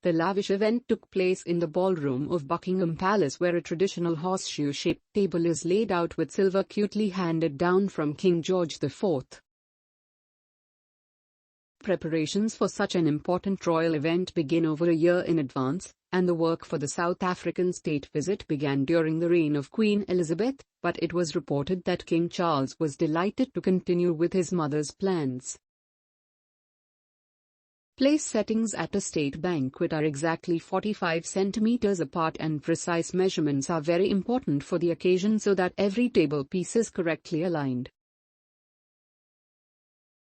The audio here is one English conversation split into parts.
The lavish event took place in the ballroom of Buckingham Palace, where a traditional horseshoe-shaped table is laid out with silver cutely handed down from King George IV. Preparations for such an important royal event begin over a year in advance, and the work for the South African state visit began during the reign of Queen Elizabeth, but it was reported that King Charles was delighted to continue with his mother's plans. Place settings at a state banquet are exactly 45 centimeters apart, and precise measurements are very important for the occasion so that every table piece is correctly aligned.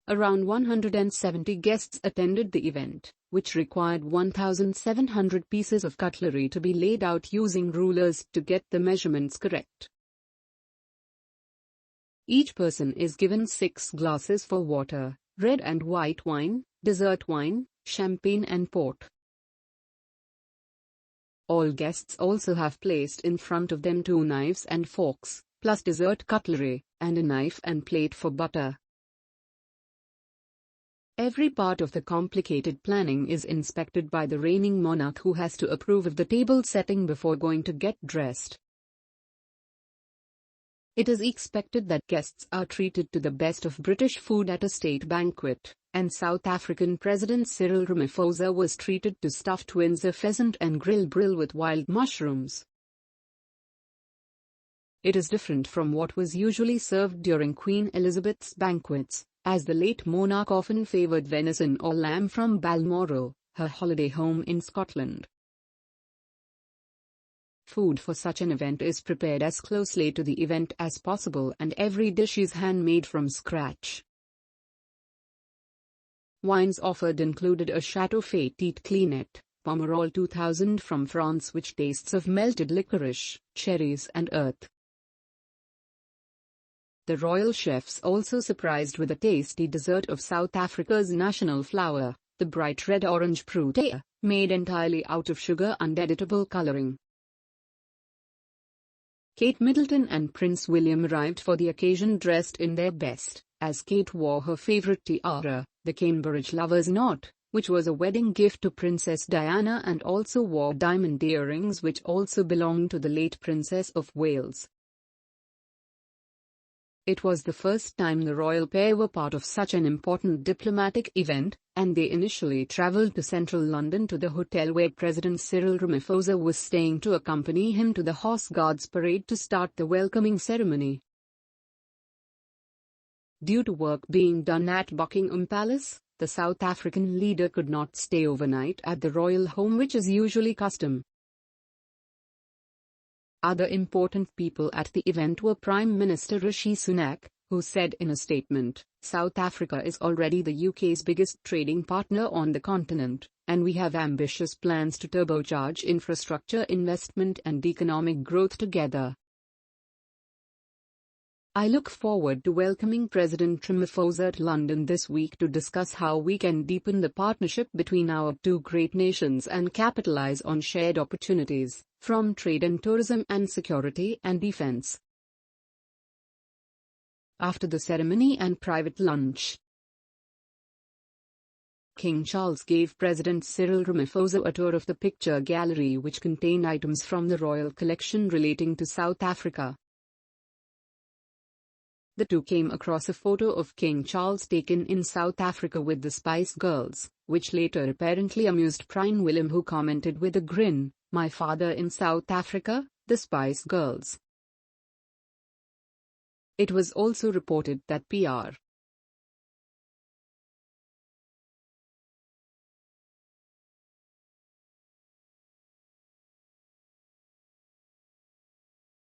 Around 170 guests attended the event, which required 1,700 pieces of cutlery to be laid out using rulers to get the measurements correct. Each person is given 6 glasses for water, red and white wine, dessert wine, champagne and port. All guests also have placed in front of them 2 knives and forks, plus dessert cutlery, and a knife and plate for butter. Every part of the complicated planning is inspected by the reigning monarch, who has to approve of the table setting before going to get dressed. It is expected that guests are treated to the best of British food at a state banquet, and South African President Cyril Ramaphosa was treated to stuffed Windsor pheasant and grilled brill with wild mushrooms. It is different from what was usually served during Queen Elizabeth's banquets, as the late monarch often favoured venison or lamb from Balmoral, her holiday home in Scotland. Food for such an event is prepared as closely to the event as possible, and every dish is handmade from scratch. Wines offered included a Chateau Petit Clinet, Pomerol 2000 from France, which tastes of melted licorice, cherries and earth. The royal chefs also surprised with a tasty dessert of South Africa's national flower, the bright red orange protea, made entirely out of sugar and editable colouring. Kate Middleton and Prince William arrived for the occasion dressed in their best, as Kate wore her favourite tiara, the Cambridge Lover's Knot, which was a wedding gift to Princess Diana, and also wore diamond earrings which also belonged to the late Princess of Wales. It was the first time the royal pair were part of such an important diplomatic event, and they initially travelled to central London to the hotel where President Cyril Ramaphosa was staying to accompany him to the Horse Guards parade to start the welcoming ceremony. Due to work being done at Buckingham Palace, the South African leader could not stay overnight at the royal home, which is usually custom. Other important people at the event were Prime Minister Rishi Sunak, who said in a statement, "South Africa is already the UK's biggest trading partner on the continent, and we have ambitious plans to turbocharge infrastructure investment and economic growth together. I look forward to welcoming President Ramaphosa at London this week to discuss how we can deepen the partnership between our two great nations and capitalize on shared opportunities, from trade and tourism and security and defense." After the ceremony and private lunch, King Charles gave President Cyril Ramaphosa a tour of the picture gallery, which contained items from the royal collection relating to South Africa. The two came across a photo of King Charles taken in South Africa with the Spice Girls, which later apparently amused Prince William, who commented with a grin, "My father in South Africa, the Spice Girls." It was also reported that Pr.